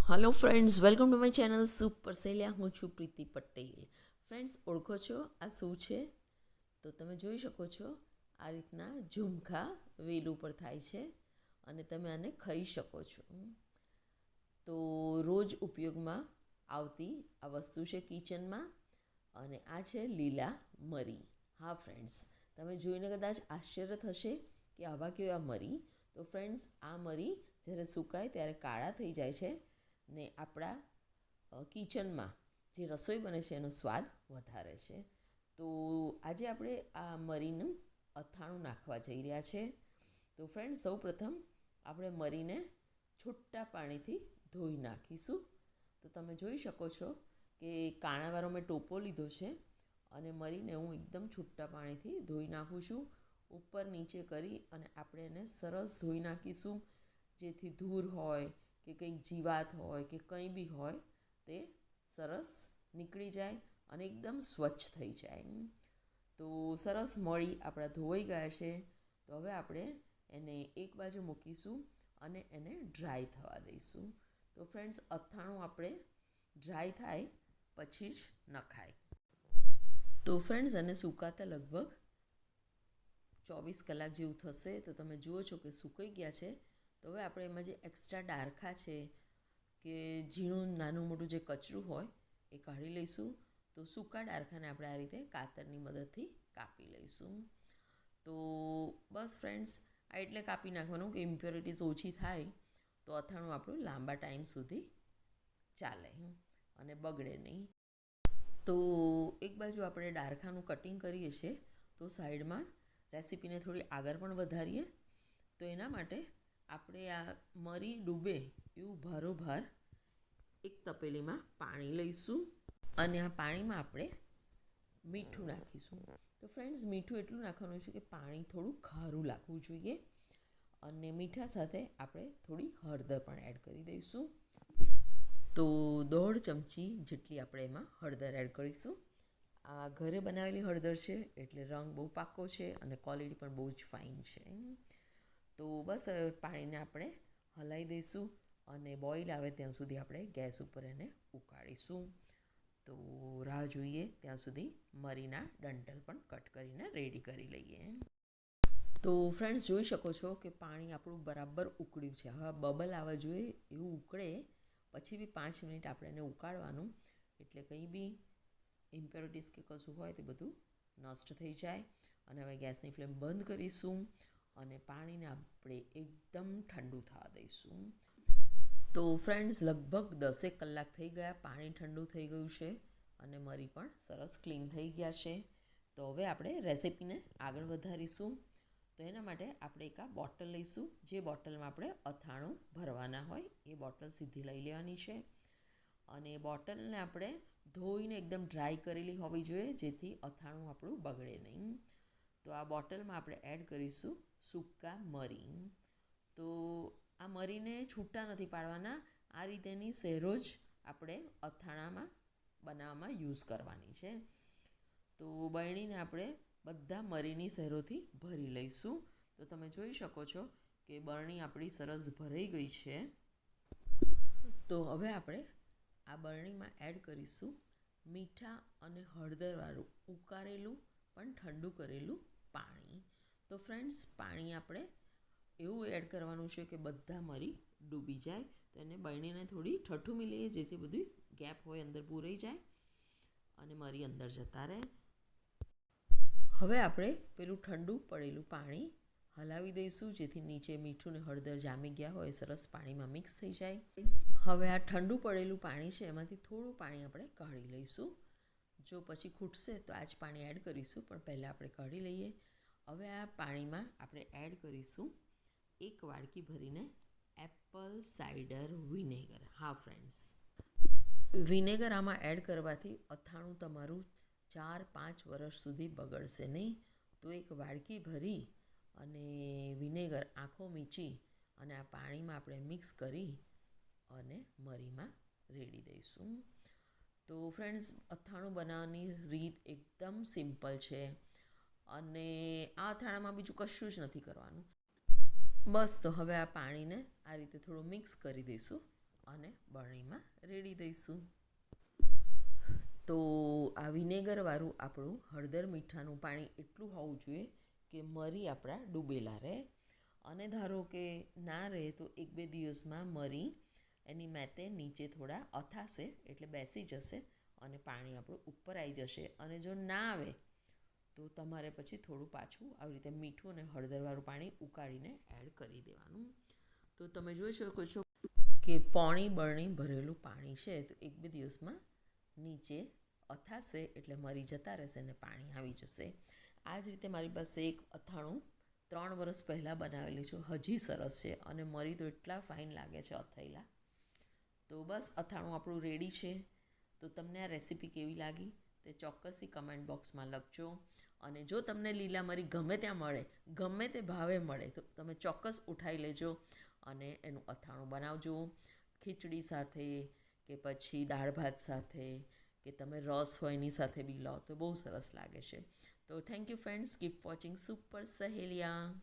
Hello friends, welcome to my channel super सेलिया। હું છું પ્રીતિ પટેલ। ફ્રેન્ડ્સ, ઓળખો છો આ શું છે? તો તમે જોઈ શકો છો આ રીતના ઝુમખા વેલ ઉપર થાય છે અને તમે આને ખાઈ શકો છો। તો રોજ ઉપયોગમાં આવતી આ વસ્તુ છે કિચનમાં અને આ છે લીલા મરી। હા ફ્રેન્ડ્સ, તમે જોઈને કદાચ આશ્ચર્ય થશે કે આવા કેવા મરી। તો ફ્રેન્ડ્સ, આ મરી જ્યારે સુકાય ત્યારે કાળા થઈ જાય છે ને આપણા કિચનમાં જે રસોઈ બને છે એનો સ્વાદ વધારે છે। તો આજે આપણે આ મરીનું અથાણું નાખવા જઈ રહ્યા છે। તો ફ્રેન્ડ, સૌપ્રથમ આપણે મરીને છૂટા પાણીથી ધોઈ નાખીશું। તો તમે જોઈ શકો છો કે કાણાવાળો મેં ટોપો લીધો છે અને મરીને હું એકદમ છૂટા પાણીથી ધોઈ નાખું છું। ઉપર નીચે કરી અને આપણે એને સરસ ધોઈ નાખીશું, જેથી ધૂળ હોય કે કંઈક જીવાત હોય કે કંઈ બી હોય તે સરસ નીકળી જાય અને એકદમ સ્વચ્છ થઈ જાય। તો સરસ મળી આપણા ધોવાઈ ગયા છે। તો હવે આપણે એને એક બાજુ મૂકીશું અને એને ડ્રાય થવા દઈશું। તો ફ્રેન્ડ્સ, અથાણું આપણે ડ્રાય થાય પછી જ નખાય। તો ફ્રેન્ડ્સ, એને સુકાતા લગભગ 24 કલાક જેવું થશે। તો તમે જુઓ છો કે સુકાઈ ગયા છે। તો હવે આપણે એમાં જે એક્સ્ટ્રા ડારખા છે કે ઝીણું નાનું મોટું જે કચરું હોય એ કાઢી લઈશું। તો સૂકા ડારખાને આપણે આ રીતે કાતરની મદદથી કાપી લઈશું। તો બસ ફ્રેન્ડ્સ, આ એટલે કાપી નાખવાનું કે ઇમ્પ્યોરિટીઝ ઓછી થાય તો અથાણું આપણું લાંબા ટાઈમ સુધી ચાલે અને બગડે નહીં। તો એક બાજુ આપણે ડારખાનું કટિંગ કરીએ છીએ, તો સાઈડમાં રેસીપીને થોડી આગળ પણ વધારીએ। તો એના માટે આપણે આ મરી ડૂબે એવું ભારોભાર એક તપેલીમાં પાણી લઈશું અને આ પાણીમાં આપણે મીઠું નાખીશું। તો ફ્રેન્ડ્સ, મીઠું એટલું નાખવાનું છે કે પાણી થોડું ખારું લાગવું જોઈએ અને મીઠા સાથે આપણે થોડી હળદર પણ એડ કરી દઈશું। તો 1.5 ચમચી જેટલી આપણે એમાં હળદર એડ કરીશું। આ ઘરે બનાવેલી હળદર છે એટલે રંગ બહુ પાકો છે અને ક્વોલિટી પણ બહુ જ ફાઇન છે। તો બસ હવે પાણીને આપણે હલાવી દઈશું અને બોઇલ આવે ત્યાં સુધી આપણે ગેસ ઉપર એને ઉકાળીશું। તો રાહ જોઈએ ત્યાં સુધી મરીના ડંઠલ પણ કટ કરીને રેડી કરી લઈએ। તો ફ્રેન્ડ્સ, જોઈ શકો છો કે પાણી આપણું બરાબર ઉકળ્યું છે। હવે બબલ આવવા જોઈએ એવું ઉકળે પછી બી 5 મિનિટ આપણે એને ઉકાળવાનું, એટલે કંઈ બી ઇમ્પ્યોરિટીઝ કે કશું હોય તે બધું નષ્ટ થઈ જાય। અને હવે ગેસની ફ્લેમ બંધ કરીશું અને પાણીને આપણે એકદમ ઠંડુ થવા દઈશું। તો ફ્રેન્ડ્સ, લગભગ 10 કલાક થઈ ગયા, પાણી ઠંડુ થઈ ગયું છે અને મરી પણ સરસ ક્લીન થઈ ગયા છે। તો હવે આપણે રેસીપીને આગળ વધારીશું। તો એના માટે આપણે એક આ બોટલ લઈશું, જે બોટલમાં આપણે અથાણું ભરવાના હોય એ બોટલ સીધી લઈ લેવાની છે અને બોટલને આપણે ધોઈને એકદમ ડ્રાય કરેલી હોવી જોઈએ, જેથી અથાણું આપણું બગડે નહીં। તો આ બોટલમાં આપણે એડ કરીશું સૂકા મરી। તો આ મરીને છૂટા નથી પાડવાના, આ રીતેની સહેરો જ આપણે અથાણામાં બનાવવામાં યુઝ કરવાની છે। તો બરણીને આપણે બધા મરીની સહેરોથી ભરી લઈશું। તો તમે જોઈ શકો છો કે બરણી આપણી સરસ ભરાઈ ગઈ છે। તો હવે આપણે આ બરણીમાં એડ કરીશું મીઠા અને હળદરવાળું ઉકાળેલું પણ ઠંડુ કરેલું પાણી। તો ફ્રેન્ડ્સ, પાણી આપણે એવું એડ કરવાનું છે કે બધા મરી ડૂબી જાય। તો એને બરણીને થોડી ઠઠુમી લઈએ, જેથી બધી ગેપ હોય અંદર પૂરાઈ જાય અને મરી અંદર જતા રહે। હવે આપણે પેલું ઠંડુ પડેલું પાણી હલાવી દઈશું, જેથી નીચે મીઠું ને હળદર જામી ગયા હોય સરસ પાણીમાં મિક્સ થઈ જાય। હવે આ ઠંડુ પડેલું પાણી છે એમાંથી થોડું પાણી આપણે કાઢી લઈશું। જો પછી ખૂટશે તો આ જ પાણી એડ કરીશું, પણ પહેલાં આપણે કાઢી લઈએ। હવે આ પાણીમાં આપણે એડ કરીશું 1 વાડકી ભરીને એપલ સાઇડર વિનેગર। હા ફ્રેન્ડ્સ, વિનેગર આમાં એડ કરવાથી અથાણું તમારું 4-5 વર્ષ સુધી બગડશે નહીં। તો 1 વાડકી ભરી અને વિનેગર આંખો મીચી અને આ પાણીમાં આપણે મિક્સ કરી અને મરીમાં રેડી દઈશું। તો ફ્રેન્ડ્સ, અથાણું બનાવવાની રીત એકદમ સિમ્પલ છે અને આ અથાણામાં બીજું કશું જ નથી કરવાનું। બસ, તો હવે આ પાણીને આ રીતે થોડું મિક્સ કરી દઈશું અને બરણીમાં રેડી દઈશું. તો આ વિનેગરવાળું આપણું હળદર મીઠાનું પાણી એટલું હોવું જોઈએ કે મરી આપણા ડૂબેલા રહે. અને ધારો કે ના રહે તો 1-2 દિવસમાં મરી એની મેતે નીચે થોડા અથાશે એટલે બેસી જશે અને પાણી આપણું ઉપર આવી જશે. અને જો ના આવે તો તમારે પછી થોડું પાછું આવી રીતે મીઠું અને હળદરવાળું પાણી ઉકાળીને એડ કરી દેવાનું. તો તમે જોઈ શકો છો કે પોણી બરણી ભરેલું પાણી છે તો 1-2 દિવસમાં નીચે અથાશે એટલે મરી જતા રહેશે અને પાણી આવી જશે. આ જ રીતે મારી પાસે એક અથાણું 3 વર્ષ પહેલાં બનાવેલી છું, હજી સરસ છે અને મરી તો એટલા ફાઇન લાગે છે અથાયેલા. તો બસ અથાણું આપણું રેડી છે. તો તમને આ રેસીપી કેવી લાગી તે ચોક્કસથી કમેન્ટ બોક્સમાં લખજો. અને જો તમને લીલા મરી ગમે ત્યાં મળે, ગમે તે ભાવે મળે તો તમે ચોક્કસ ઉઠાવી લેજો અને એનું અથાણું બનાવજો. ખીચડી સાથે કે પછી દાળ ભાત સાથે કે તમે રસ હોય એની સાથે બી લો તો બહુ સરસ લાગે છે. તો thank you friends, keep watching super સહેલિયા.